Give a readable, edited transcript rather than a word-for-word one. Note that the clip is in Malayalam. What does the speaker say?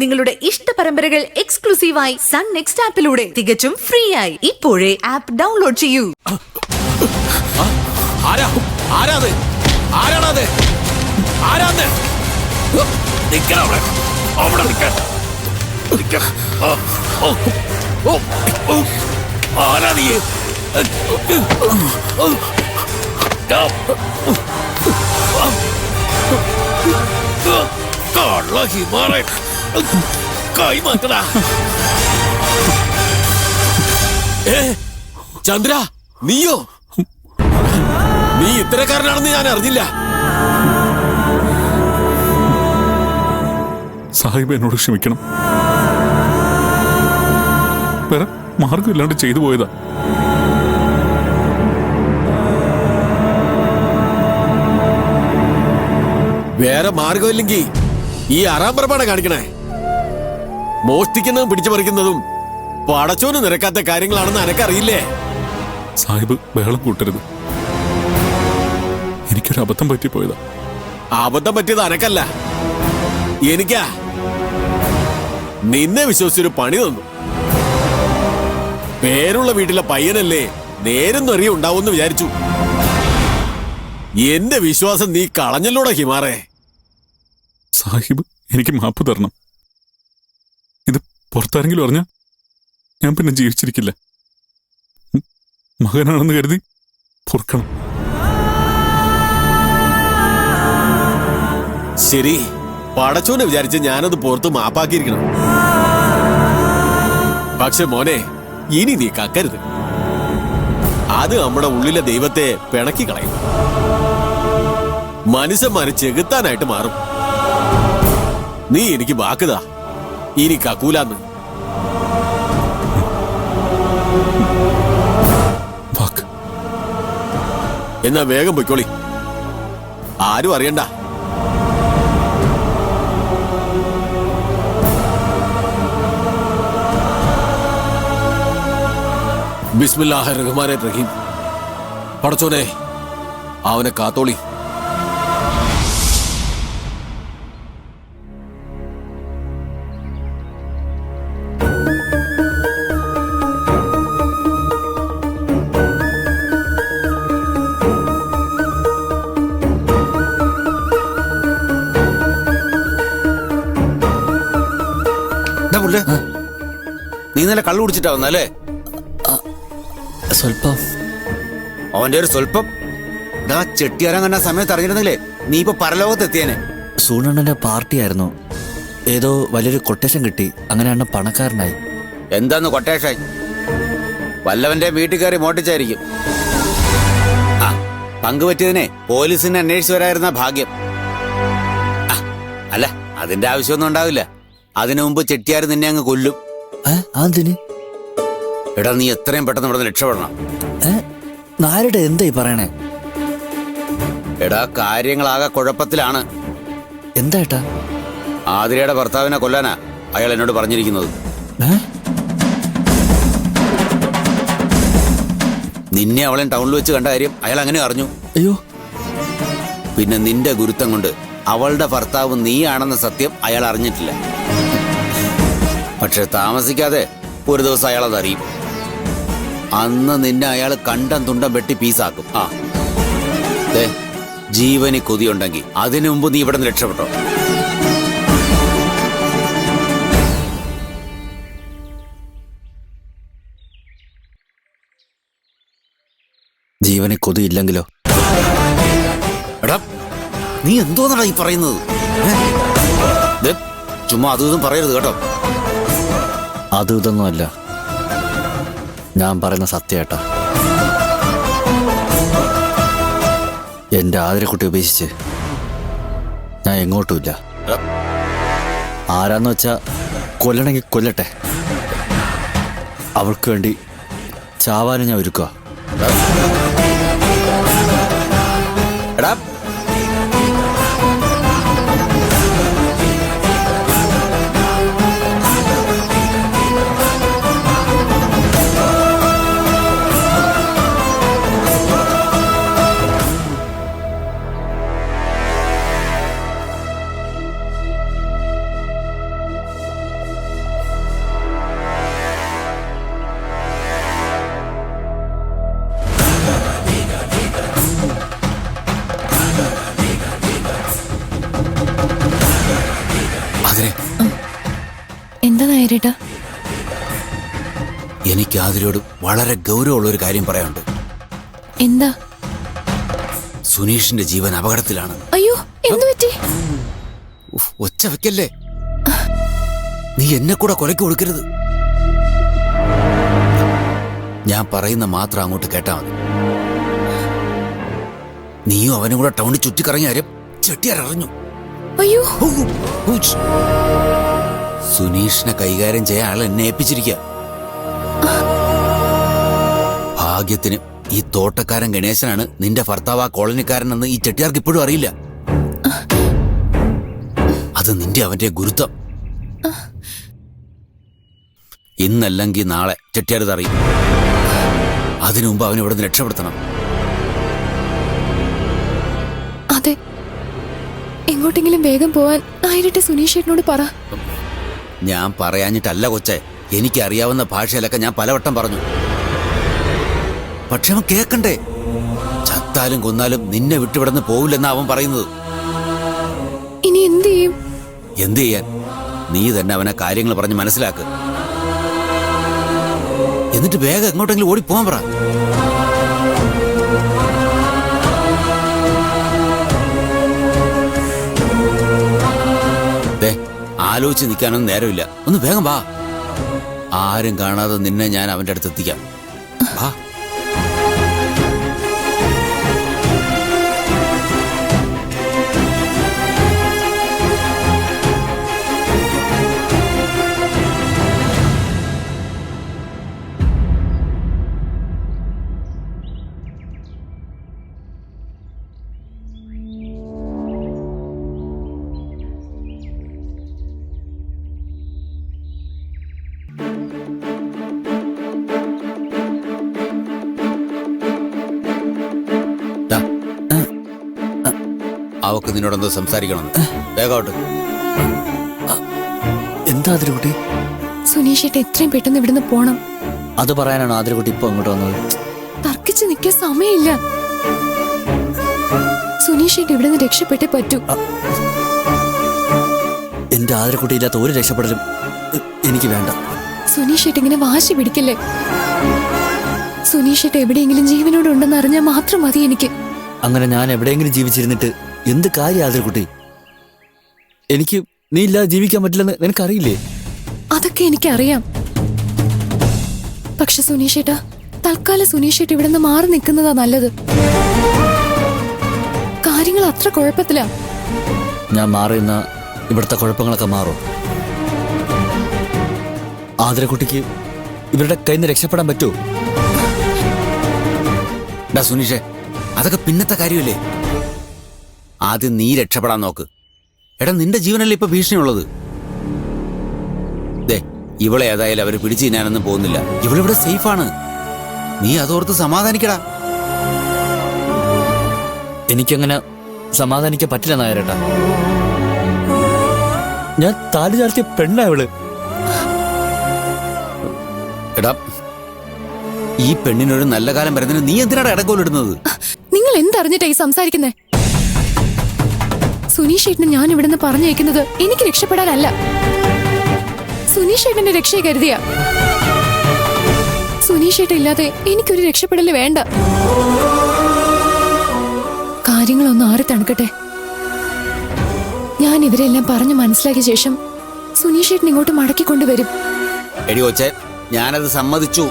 നിങ്ങളുടെ ഇഷ്ട പരമ്പരകൾ എക്സ്ക്ലൂസീവായി സൺ നെക്സ്റ്റ് ആപ്പിലൂടെ തികച്ചും ഫ്രീ ആയി ഇപ്പോഴേ ആപ്പ് ഡൗൺലോഡ് ചെയ്യൂ. ചന്ദ്ര, നീയോ? നീ ഇത്തരക്കാരനാണെന്ന് ഞാൻ അറിഞ്ഞില്ല. സാഹിബ് എന്നോട് ക്ഷമിക്കണം. വേറെ മാർഗമില്ലാണ്ട് ചെയ്തു പോയതാ. വേറെ മാർഗമില്ലെങ്കിൽ ഈ അറാമ്പറപ്പാടെ കാണിക്കണേ. മോഷ്ടിക്കുന്നതും പിടിച്ചു പറിക്കുന്നതും പടച്ചോന് നിരക്കാത്ത കാര്യങ്ങളാണെന്ന് എനക്കറിയില്ലേ? സാഹിബ് ബഹളം കൂട്ടരുത്. എനിക്കൊരു അബദ്ധം പറ്റിപ്പോയതാ. അബദ്ധം പറ്റിയത് അനക്കല്ല, എനിക്കാ. നിന്നെ വിശ്വസിച്ചൊരു പണി തന്നു. പേരുള്ള വീട്ടിലെ പയ്യനല്ലേ, നേരും നെറിയും ഉണ്ടാവുമെന്ന് വിചാരിച്ചു. എന്റെ വിശ്വാസം നീ കളഞ്ഞല്ലോടാ ഹിമാറേ. സാഹിബ് എനിക്ക് മാപ്പ് തരണം. ഇത് പുറത്താരെങ്കിലും അറിഞ്ഞാ ഞാൻ പിന്നെ ജീവിച്ചിരിക്കില്ല. മകനാണെന്ന് കരുതി പൊറുക്കണം. ശരി, പടച്ചോനെ വിചാരിച്ച് ഞാനത് പുറത്ത് മാപ്പാക്കിയിരിക്കണം. പക്ഷെ മോനെ, ഇനി നീ കക്കരുത്. അത് നമ്മുടെ ഉള്ളിലെ ദൈവത്തെ പിണക്കി കളയും. മനുഷ്യന്മാരെ ചെകുത്താനായിട്ട് മാറും. നീ എനിക്ക് വാക്കുതാ, ഇനി കക്കൂലാന്ന്. വാക്ക്. എന്നാ വേഗം പൊയ്ക്കോളി, ആരും അറിയണ്ട. ബിസ്മില്ലാഹിർ റഹ്മാനിർ റഹീം. പടച്ചോനെ, അവനെ കാത്തോളി. നീ ഇന്നലെ കള്ളു കുടിച്ചിട്ടാ വന്നല്ലേ? സ്വല്പം. അവന്റെ ഒരു സ്വല്പം. ചെട്ടിയാരം കണ്ട സമയത്ത് അറിഞ്ഞിരുന്നില്ലേ, നീ ഇപ്പൊ പരലോകത്തെത്തിയേനെ. സൂണണ്ണന്റെ പാർട്ടിയായിരുന്നു. ഏതോ വലിയൊരു കൊട്ടേഷൻ കിട്ടി. അങ്ങനെ അണ്ണ പണക്കാരനായി. എന്താന്ന് കൊട്ടേഷൻ? വല്ലവന്റെ വീട്ടിൽ കയറി മോട്ടിച്ചായിരിക്കും. ആ, പങ്കുപറ്റിയതിനെ പോലീസിനെ അന്വേഷിച്ചു വരായിരുന്ന ഭാഗ്യം. അല്ല, അതിന്റെ ആവശ്യമൊന്നും ഉണ്ടാവില്ല. അതിനു മുമ്പ് ചെട്ടിയാർ നിന്നെ അങ്ങ് കൊല്ലും. അതിന് എടാ, നീ എത്രയും പെട്ടെന്ന് ഇവിടെ രക്ഷപ്പെടണം. നാരുടെ എന്തായി പറയണേ? എടാ, കാര്യങ്ങളാകെ കുഴപ്പത്തിലാണ്. എന്താ ഏട്ടാ? ആതിരയുടെ ഭർത്താവിനെ കൊല്ലാനാ അയാൾ എന്നോട് പറഞ്ഞിരിക്കുന്നത്. നിന്നെ അവളെ ടൗണിൽ വെച്ച് കണ്ട കാര്യം അയാൾ അങ്ങനെ അറിഞ്ഞു. അയ്യോ. പിന്നെ നിന്റെ ഗുരുത്തം കൊണ്ട് അവളുടെ ഭർത്താവ് നീയാണെന്ന സത്യം അയാൾ അറിഞ്ഞിട്ടില്ല. പക്ഷെ താമസിക്കാതെ ഒരു ദിവസം അയാൾ അതറിയും. അന്ന് നിന്നെ അയാൾ കണ്ടം തുണ്ടം വെട്ടി പീസാക്കും. ആ, ജീവന് കൊതിയുണ്ടെങ്കിൽ അതിനു മുമ്പ് നീ ഇവിടെ നിന്ന് രക്ഷപ്പെട്ടോ. ജീവന് കൊതിയില്ലെങ്കിലോ? എടാ, നീ എന്തോന്നാടാ ഈ പറയുന്നത്? ചുമ്മാ അതും പറയരുത് കേട്ടോ. അത് ഇതൊന്നുമല്ല, ഞാൻ പറയുന്ന സത്യേട്ടാ. എന്റെ ആതിരക്കുട്ടി ഉപേക്ഷിച്ച് ഞാൻ എങ്ങോട്ടുമില്ല. ആരാന്ന് വെച്ചാ കൊല്ലണമെങ്കിൽ കൊല്ലട്ടെ. അവൾക്ക് വേണ്ടി ചാവാനും ഞാൻ ഒരുക്കുക. എടാ, അതിനെ എന്താ നായരേട്ടാ? എനിക്ക് ആതിരയോട് വളരെ ഗൗരവമുള്ള ഒരു കാര്യം പറയാനുണ്ട്. എന്താ? സുനീഷിന്റെ ജീവൻ അപകടത്തിലാണ്. അയ്യോ, എന്തു പറ്റി? ഉഫ്, ഒച്ച വെക്കല്ലേ. നീ എന്നെ കൂടെ കൊലയ്ക്ക് കൊടുക്കരുത്. ഞാൻ പറയുന്ന മാത്രം അങ്ങോട്ട് കേട്ടാ മതി. നീയും അവനും കൂടെ ടൗണിൽ ചുറ്റിക്കറങ്ങിയ കാര്യം ചെട്ടിയാരറിഞ്ഞു. അയ്യോ, സുനീഷിനെ കൈകാര്യം ചെയ്യാൻ ആൾ എന്നെ ഏൽപ്പിച്ചിരിക്കുക. ഭാഗ്യത്തിന് ഈ തോട്ടക്കാരൻ ഗണേശനാണ് നിന്റെ ഭർത്താവ് ആ കോളനിക്കാരനെന്ന് ഈ ചെട്ടിയാർക്ക് ഇപ്പോഴും അറിയില്ല. അത് നിന്റെ അവന്റെ ഗുരുത്വം. ഇന്നല്ലെങ്കിൽ നാളെ ചെട്ടിയാരത് അറിയും. അതിനു മുമ്പ് അവൻ ഇവിടെ നിന്ന് രക്ഷപ്പെടുത്തണം. അതെ, എങ്ങോട്ടെങ്കിലും വേഗം പോവാൻ നായരട്ടെ സുനീഷ് ചേട്ടനോട് പറ. ഞാൻ പറയാഞ്ഞിട്ടല്ല കൊച്ചേ, എനിക്കറിയാവുന്ന ഭാഷയിലൊക്കെ ഞാൻ പലവട്ടം പറഞ്ഞു. പക്ഷെ അവൻ കേക്കണ്ടേ? ചത്താലും കൊന്നാലും നിന്നെ വിട്ടുവിടന്ന് പോവില്ലെന്നാ അവൻ പറയുന്നത്. ഇനി എന്ത് ചെയ്യും? എന്ത് ചെയ്യാൻ? നീ തന്നെ അവനെ കാര്യങ്ങൾ പറഞ്ഞ് മനസ്സിലാക്ക്. എന്നിട്ട് വേഗം എങ്ങോട്ടെങ്കിലും ഓടിപ്പോവാൻ പറ. ആലോചിച്ച് നിൽക്കാനൊന്നും നേരമില്ല. ഒന്ന് വേഗം വാ. ആരും കാണാതെ നിന്നെ ഞാൻ അവന്റെ അടുത്ത് എത്തിക്കാം. വാ. അവക്ക് നിന്നോടെന്തോ സംസാരിക്കണം. വേഗോട്ട്. എന്താ ആതിരക്കുട്ടി? സുനീഷ് ചേട്ടൻ എത്രയും പെട്ടെന്ന് ഇവിടുന്ന് പോണം. അത് പറയാനാണോ ആതിരക്കുട്ടി ഇപ്പൊ അങ്ങോട്ട് വന്നത്? തർക്കിച്ച് നിൽക്കാൻ സമയമില്ല. സുനീഷ് ചേട്ടൻ ഇവിടുന്ന് രക്ഷപ്പെട്ടേ പറ്റൂ. എന്റെ ആതിരക്കുട്ടി ഇല്ലാത്ത ഒരു രക്ഷപ്പെടലും എനിക്ക് വേണ്ട. സുനീഷ് ചേട്ടൻ ഇങ്ങനെ വാശി പിടിക്കല്ലേ. സുനീഷ് ചേട്ടൻ എവിടെയെങ്കിലും ജീവനോട് ഉണ്ടെന്ന് അറിഞ്ഞാൽ മാത്രം മതി എനിക്ക്. അങ്ങനെ ഞാൻ എവിടെയെങ്കിലും ജീവിച്ചിരുന്നിട്ട് എന്ത് കാര്യം ആതിരക്കുട്ടി? എനിക്ക് നീ ഇല്ലാതെ ജീവിക്കാൻ പറ്റില്ലെന്ന് നിനക്കറിയില്ലേ? അതൊക്കെ എനിക്കറിയാം. പക്ഷെ സുനീഷ് ചേട്ടാ, തൽക്കാലം സുനീഷ് ചേട്ടൻ ഇവിടെ നിന്ന് മാറി നിൽക്കുന്നതാ നല്ലത്. കാര്യങ്ങൾ അത്ര കുഴപ്പത്തിലാ. ഞാൻ മാറിയുന്ന ഇവിടുത്തെ കുഴപ്പങ്ങളൊക്കെ മാറും. ആതിരക്കുട്ടിക്ക് ഇവരുടെ കയ്യിൽ നിന്ന് രക്ഷപ്പെടാൻ പറ്റുമോ? സുനീഷേ, അതൊക്കെ പിന്നത്തെ കാര്യമല്ലേ. ആദ്യം നീ രക്ഷപ്പെടാൻ നോക്ക്. എടാ, നിന്റെ ജീവനല്ലേ ഇപ്പൊ ഭീഷണിയുള്ളത്. ദേ, ഇവളെ ഏതായാലും അവര് പിടിച്ചു തിന്നാനൊന്നും പോകുന്നില്ല. ഇവളിവിടെ സേഫാണ്. നീ അതോർത്ത് സമാധാനിക്കടാ. എനിക്കങ്ങനെ സമാധാനിക്കാൻ പറ്റില്ല നായരേട്ടാ. ഞാൻ താലി ചാർത്തിയ പെണ്ണാ ഇവള്. എടാ, ഈ പെണ്ണിനൊരു നല്ല കാലം വരുന്നതിന് നീ എന്തിനാണ് ഇടക്കോലിടുന്നത്? നിങ്ങൾ എന്തറിഞ്ഞിട്ടാ ഈ സംസാരിക്കുന്നേ? സുനീഷ് ചേട്ടന് ഞാൻ ഇവിടുന്ന് പറഞ്ഞയക്കുന്നത് എനിക്ക് രക്ഷപ്പെടാനല്ല, സുനീഷ് ചേട്ടന്റെ രക്ഷയെ കരുതിയാ. സുനീഷ് ചേട്ടൻ ഇല്ലാതെ എനിക്കൊരു രക്ഷപ്പെടല് വേണ്ട. കാര്യങ്ങളൊന്ന് ആറി തണുക്കട്ടെ. ഞാൻ ഇവരെല്ലാം പറഞ്ഞു മനസ്സിലാക്കിയ ശേഷം സുനീഷ് ചേട്ടൻ ഇങ്ങോട്ട് മടക്കിക്കൊണ്ടുവരും. എടി കൊച്ചേ, ഞാനത് സമ്മതിച്ചു.